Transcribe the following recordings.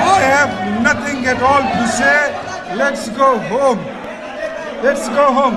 I have nothing at all to say, let's go home, let's go home।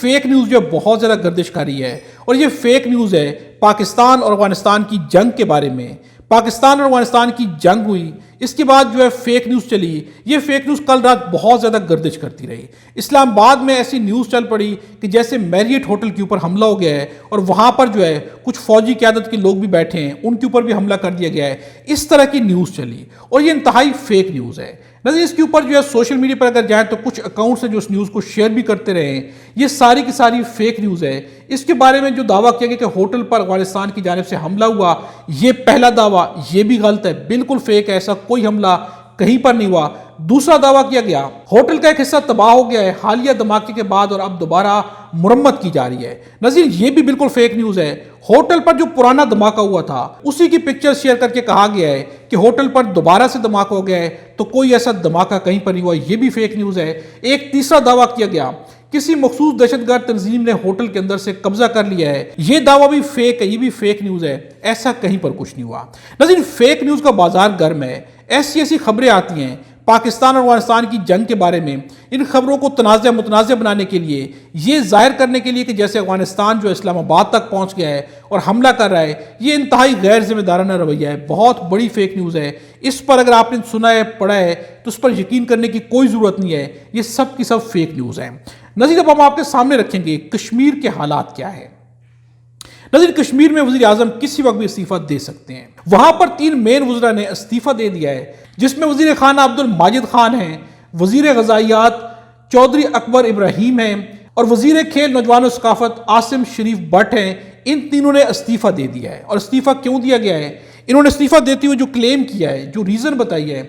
Fake news جو ہے بہت زیادہ گردش کاری ہے، اور یہ فیک نیوز ہے پاکستان اور افغانستان کی جنگ کے بارے میں۔ پاکستان اور افغانستان کی جنگ ہوئی، اس کے بعد جو ہے فیک نیوز چلی، یہ فیک نیوز کل رات بہت زیادہ گردش کرتی رہی۔ اسلام آباد میں ایسی نیوز چل پڑی کہ جیسے میریٹ ہوٹل کے اوپر حملہ ہو گیا ہے، اور وہاں پر جو ہے کچھ فوجی قیادت کے لوگ بھی بیٹھے ہیں، ان کے اوپر بھی حملہ کر دیا گیا ہے۔ اس طرح کی نیوز چلی، اور یہ انتہائی فیک نیوز ہے۔ نظر اس کے اوپر جو ہے سوشل میڈیا پر اگر جائیں تو کچھ اکاؤنٹس ہیں جو اس نیوز کو شیئر بھی کرتے رہے ہیں، یہ ساری کی ساری فیک نیوز ہے۔ اس کے بارے میں جو دعویٰ کیا گیا کہ ہوٹل پر افغانستان کی جانب سے حملہ ہوا، یہ پہلا دعویٰ یہ بھی غلط ہے، بالکل فیک ہے، ایسا کوئی حملہ کہیں پر نہیں ہوا۔ دوسرا دعویٰ کیا گیا ہوٹل کا ایک حصہ تباہ ہو گیا ہے حالیہ دھماکے کے بعد اور اب دوبارہ مرمت کی جا رہی ہے۔ نظیر یہ بھی بالکل فیک نیوز ہے۔ ہوٹل پر جو پرانا دھماکہ ہوا تھا اسی کی پکچر شیئر کر کے کہا گیا ہے کہ ہوٹل پر دوبارہ سے دھماکہ ہو گیا ہے، تو کوئی ایسا دھماکہ کہیں پر نہیں ہوا، یہ بھی فیک نیوز ہے۔ ایک تیسرا دعویٰ کیا گیا کسی مخصوص دہشت گرد تنظیم نے ہوٹل کے اندر سے قبضہ کر لیا ہے، یہ دعویٰ بھی فیک ہے، یہ بھی فیک نیوز ہے، ایسا کہیں پر کچھ نہیں ہوا۔ نظیر فیک نیوز کا بازار گرم ہے، ایسی خبریں آتی ہیں پاکستان اور افغانستان کی جنگ کے بارے میں، ان خبروں کو متنازع بنانے کے لیے، یہ ظاہر کرنے کے لیے کہ جیسے افغانستان جو اسلام آباد تک پہنچ گیا ہے اور حملہ کر رہا ہے، یہ انتہائی غیر ذمہ دارانہ رویہ ہے، بہت بڑی فیک نیوز ہے۔ اس پر اگر آپ نے سنا ہے، پڑھا ہے، تو اس پر یقین کرنے کی کوئی ضرورت نہیں ہے، یہ سب کی سب فیک نیوز ہیں۔ نظیر اب ہم آپ کے سامنے رکھیں گے کشمیر کے حالات کیا ہے۔ نظیر کشمیر میں وزیر اعظم کسی وقت بھی استعفیٰ دے سکتے ہیں، وہاں پر 3 مین وزراء نے استعفیٰ دے دیا ہے، جس میں وزیر خانہ عبد الماجد خان ہیں، وزیر غذائیت چودھری اکبر ابراہیم ہیں، اور وزیر کھیل نوجوان و ثقافت عاصم شریف بٹ ہیں۔ ان تینوں نے استعفیٰ دے دیا ہے، اور استعفیٰ کیوں دیا گیا ہے؟ انہوں نے استعفیٰ دیتے ہوئے جو کلیم کیا ہے، جو ریزن بتائی ہے،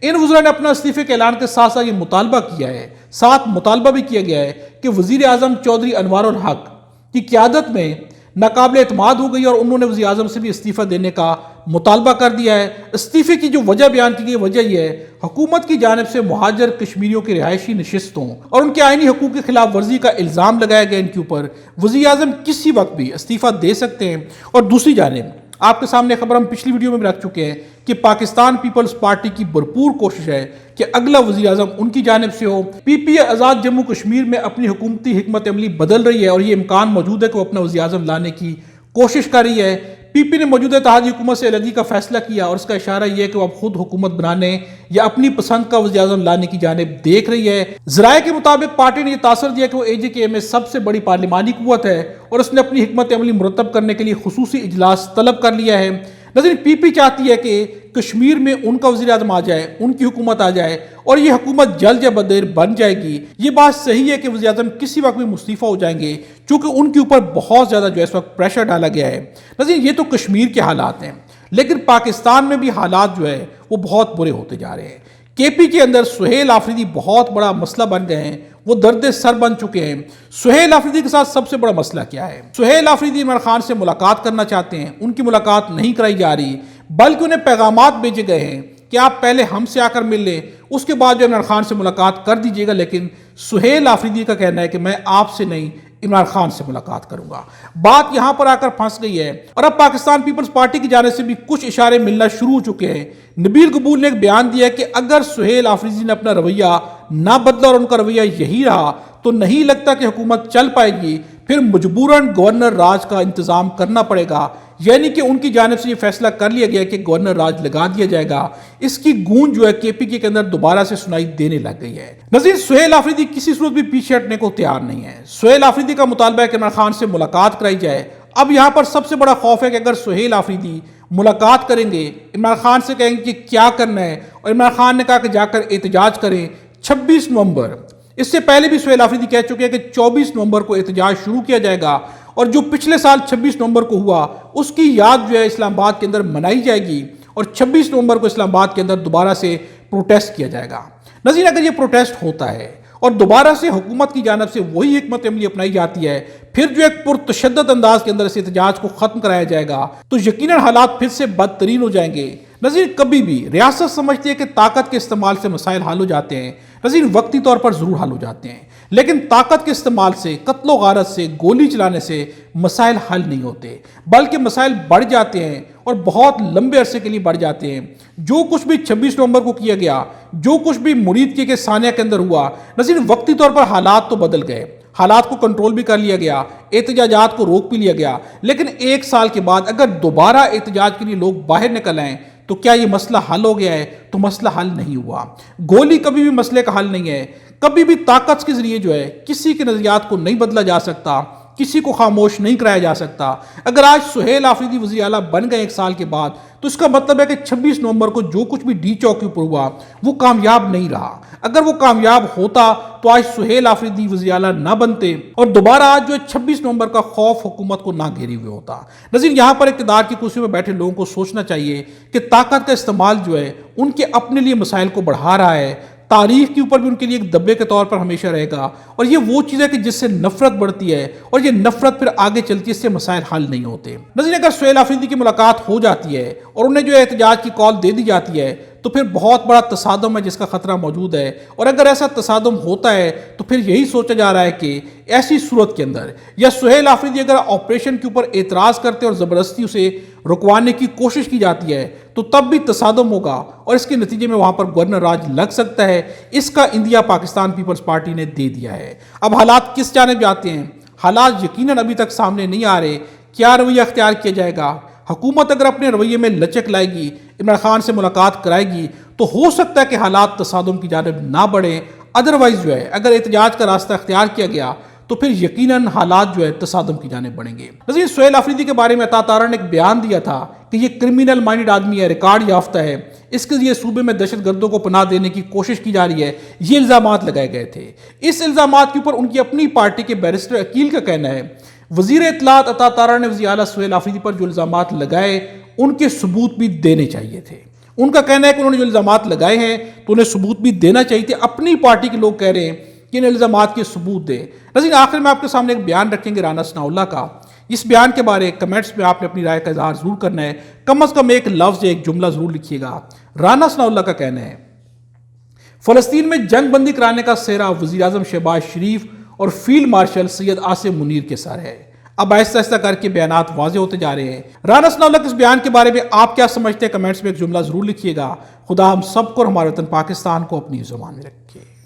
ان وزراء نے اپنا استعفے کے اعلان کے ساتھ ساتھ یہ مطالبہ کیا ہے، ساتھ مطالبہ بھی کیا گیا ہے کہ وزیر اعظم چودھری انوار الحق کی قیادت میں ناقابل اعتماد ہو گئی، اور انہوں نے وزیر اعظم سے بھی استعفیٰ دینے کا مطالبہ کر دیا ہے۔ استعفے کی جو وجہ بیان کی گئی، وجہ یہ ہے حکومت کی جانب سے مہاجر کشمیریوں کی رہائشی نشستوں اور ان کے آئینی حقوق کی خلاف ورزی کا الزام لگایا گیا ان کے اوپر۔ وزیر اعظم کسی وقت بھی استعفیٰ دے سکتے ہیں۔ اور دوسری جانب آپ کے سامنے خبر ہم پچھلی ویڈیو میں بھی رکھ چکے ہیں کہ پاکستان پیپلز پارٹی کی بھرپور کوشش ہے کہ اگلا وزیر اعظم ان کی جانب سے ہو۔ پی پی اے آزاد جموں کشمیر میں اپنی حکومتی حکمت عملی بدل رہی ہے، اور یہ امکان موجود ہے کہ وہ اپنا وزیر اعظم لانے کی کوشش کر رہی ہے۔ پی پی نے موجودہ اتحادی حکومت سے علیحدگی کا فیصلہ کیا، اور اس کا اشارہ یہ ہے کہ وہ اب خود حکومت بنانے یا اپنی پسند کا وزیر اعظم لانے کی جانب دیکھ رہی ہے۔ ذرائع کے مطابق پارٹی نے یہ تاثر دیا کہ وہ اے جے کے میں سب سے بڑی پارلیمانی قوت ہے، اور اس نے اپنی حکمت عملی مرتب کرنے کے لیے خصوصی اجلاس طلب کر لیا ہے۔ نظرین پی پی چاہتی ہے کہ کشمیر میں ان کا وزیر اعظم آ جائے، ان کی حکومت آ جائے، اور یہ حکومت جلد یا بدیر بن جائے گی۔ یہ بات صحیح ہے کہ وزیر اعظم کسی وقت بھی مستعفی ہو جائیں گے، چونکہ ان کے اوپر بہت زیادہ جو ہے اس وقت پریشر ڈالا گیا ہے۔ نظرین یہ تو کشمیر کے حالات ہیں، لیکن پاکستان میں بھی حالات جو ہے وہ بہت برے ہوتے جا رہے ہیں۔ کے پی کے اندر سہیل آفریدی بہت بڑا مسئلہ بن گئے ہیں، وہ درد سر بن چکے ہیں۔ سہیل آفریدی کے ساتھ سب سے بڑا مسئلہ کیا ہے؟ سہیل آفریدی عمران خان سے ملاقات کرنا چاہتے ہیں، ان کی ملاقات نہیں کرائی جا رہی، بلکہ انہیں پیغامات بھیجے گئے ہیں کہ آپ پہلے ہم سے آ کر مل لیں، اس کے بعد جو عمران خان سے ملاقات کر دیجیے گا، لیکن سہیل آفریدی کا کہنا ہے کہ میں آپ سے نہیں عمران خان سے ملاقات کروں گا۔ بات یہاں پر آ کر پھنس گئی ہے، اور اب پاکستان پیپلز پارٹی کی جانب سے بھی کچھ اشارے ملنا شروع ہو چکے ہیں۔ نبیل قبول نے ایک بیان دیا کہ اگر سہیل آفریدی نے اپنا رویہ نہ بدلا اور ان کا رویہ یہی رہا تو نہیں لگتا کہ حکومت چل پائے گی، پھر مجبوراً گورنر راج کا انتظام کرنا پڑے گا، یعنی کہ ان کی جانب سے یہ فیصلہ کر لیا گیا کہ گورنر راج لگا دیا جائے گا۔ اس کی گونج جو ہے کے پی کے اندر دوبارہ سے سنائی دینے لگ گئی ہے۔ نظیر سہیل آفریدی کسی صورت بھی پیچھے ہٹنے کو تیار نہیں ہے۔ سہیل آفریدی کا مطالبہ ہے کہ عمران خان سے ملاقات کرائی جائے۔ اب یہاں پر سب سے بڑا خوف ہے کہ اگر سہیل آفریدی ملاقات کریں گے، عمران خان سے کہیں گے کہ کیا کرنا ہے، اور عمران خان نے کہا کہ جا کر احتجاج کریں 26 نومبر۔ اس سے پہلے بھی سہیل آفریدی کہہ چکے ہیں کہ 24 نومبر کو احتجاج شروع کیا جائے گا، اور جو پچھلے سال 26 نومبر کو ہوا اس کی یاد جو ہے اسلام آباد کے اندر منائی جائے گی، اور 26 نومبر کو اسلام آباد کے اندر دوبارہ سے پروٹیسٹ کیا جائے گا۔ نظیر اگر یہ پروٹیسٹ ہوتا ہے اور دوبارہ سے حکومت کی جانب سے وہی حکمت عملی اپنائی جاتی ہے، پھر جو ایک پرتشدد انداز کے اندر اس احتجاج کو ختم کرایا جائے گا، تو یقیناً حالات پھر سے بدترین ہو جائیں گے۔ نظیر کبھی بھی ریاست سمجھتی ہے کہ طاقت کے استعمال سے مسائل حل ہو جاتے ہیں، نظیر وقتی طور پر ضرور حل ہو جاتے ہیں، لیکن طاقت کے استعمال سے، قتل و غارت سے، گولی چلانے سے مسائل حل نہیں ہوتے، بلکہ مسائل بڑھ جاتے ہیں اور بہت لمبے عرصے کے لیے بڑھ جاتے ہیں۔ جو کچھ بھی 26 نومبر کو کیا گیا، جو کچھ بھی مرید کے ثانیہ کے اندر ہوا، نظیر وقتی طور پر حالات تو بدل گئے، حالات کو کنٹرول بھی کر لیا گیا، احتجاجات کو روک بھی لیا گیا، لیکن ایک سال کے بعد اگر دوبارہ احتجاج کے لیے لوگ باہر نکل آئیں تو کیا یہ مسئلہ حل ہو گیا ہے؟ تو مسئلہ حل نہیں ہوا۔ گولی کبھی بھی مسئلے کا حل نہیں ہے، کبھی بھی طاقت کے ذریعے جو ہے کسی کے نظریات کو نہیں بدلا جا سکتا، کسی کو خاموش نہیں کرایا جا سکتا۔ اگر آج سہیل آفریدی وزیر اعلیٰ بن گئے ایک سال کے بعد تو اس کا مطلب ہے کہ 26 نومبر کو جو کچھ بھی ڈی چوک کے اوپر ہوا وہ کامیاب نہیں رہا۔ اگر وہ کامیاب ہوتا تو آج سہیل آفریدی وزیر اعلیٰ نہ بنتے اور دوبارہ آج جو ہے 26 نومبر کا خوف حکومت کو نہ گھیرے ہوئے ہوتا۔ ناظرین، یہاں پر اقتدار کی کرسی میں بیٹھے لوگوں کو سوچنا چاہیے کہ طاقت کا استعمال جو ہے ان کے اپنے لیے مسائل کو بڑھا رہا ہے، تاریخ کے اوپر بھی ان کے لیے ایک دبے کے طور پر ہمیشہ رہے گا، اور یہ وہ چیز ہے کہ جس سے نفرت بڑھتی ہے اور یہ نفرت پھر آگے چلتی ہے، اس سے مسائل حل نہیں ہوتے۔ ناظرین، اگر سہیل آفریدی کی ملاقات ہو جاتی ہے اور انہیں جو احتجاج کی کال دے دی جاتی ہے تو پھر بہت بڑا تصادم ہے جس کا خطرہ موجود ہے، اور اگر ایسا تصادم ہوتا ہے تو پھر یہی سوچا جا رہا ہے کہ ایسی صورت کے اندر یا سہیل آفریدی اگر آپریشن کے اوپر اعتراض کرتے اور زبردستی اسے رکوانے کی کوشش کی جاتی ہے تو تب بھی تصادم ہوگا اور اس کے نتیجے میں وہاں پر گورنر راج لگ سکتا ہے۔ اس کا اندیا پاکستان پیپلز پارٹی نے دے دیا ہے۔ اب حالات کس جانب جاتے ہیں؟ حالات یقیناً ابھی تک سامنے نہیں آ رہے۔ کیا رویہ اختیار کیا جائے گا؟ حکومت اگر اپنے رویے میں لچک لائے گی، عمران خان سے ملاقات کرائے گی تو ہو سکتا ہے کہ حالات تصادم کی جانب نہ بڑھیں۔ ادروائز جو ہے اگر احتجاج کا راستہ اختیار کیا گیا تو پھر یقیناً حالات جو ہے تصادم کی جانب بڑھیں گے۔ ناظرین، سہیل آفریدی کے بارے میں عطا تارا نے ایک بیان دیا تھا کہ یہ کرمینل مائنڈ آدمی ہے، ریکارڈ یافتہ ہے، اس کے ذریعے صوبے میں دہشت گردوں کو پناہ دینے کی کوشش کی جا رہی ہے، یہ الزامات لگائے گئے تھے۔ اس الزامات کے اوپر ان کی اپنی پارٹی کے بیرسٹر عقیل کا کہنا ہے وزیر اطلاعات عطا تارا نے وزیر اعلیٰ سہیل آفریدی پر جو الزامات لگائے ان کے ثبوت بھی دینے چاہیے تھے۔ ان کا کہنا ہے کہ انہوں نے جو الزامات لگائے ہیں تو انہیں ثبوت بھی دینا چاہیے تھے۔ اپنی پارٹی کے لوگ کہہ رہے ہیں کہ ان الزامات کے ثبوت دیں۔ ناظرین، آخر میں آپ کے سامنے ایک بیان رکھیں گے رانا ثناءاللہ کا۔ اس بیان کے بارے کمنٹس میں آپ نے اپنی رائے کا اظہار ضرور کرنا ہے، کم از کم ایک لفظ ایک جملہ ضرور لکھیے گا۔ رانا ثناءاللہ کا کہنا ہے فلسطین میں جنگ بندی کرانے کا سہرا وزیر اعظم شہباز شریف اور فیلڈ مارشل سید عاصم منیر کے سر ہے۔ اب آہستہ آہستہ کر کے بیانات واضح ہوتے جا رہے ہیں۔ رانا ثناءاللہ کے اس بیان کے بارے میں آپ کیا سمجھتے ہیں؟ کمنٹس میں ایک جملہ ضرور لکھیے گا۔ خدا ہم سب کو اور ہمارے وطن پاکستان کو اپنی زبان میں رکھے۔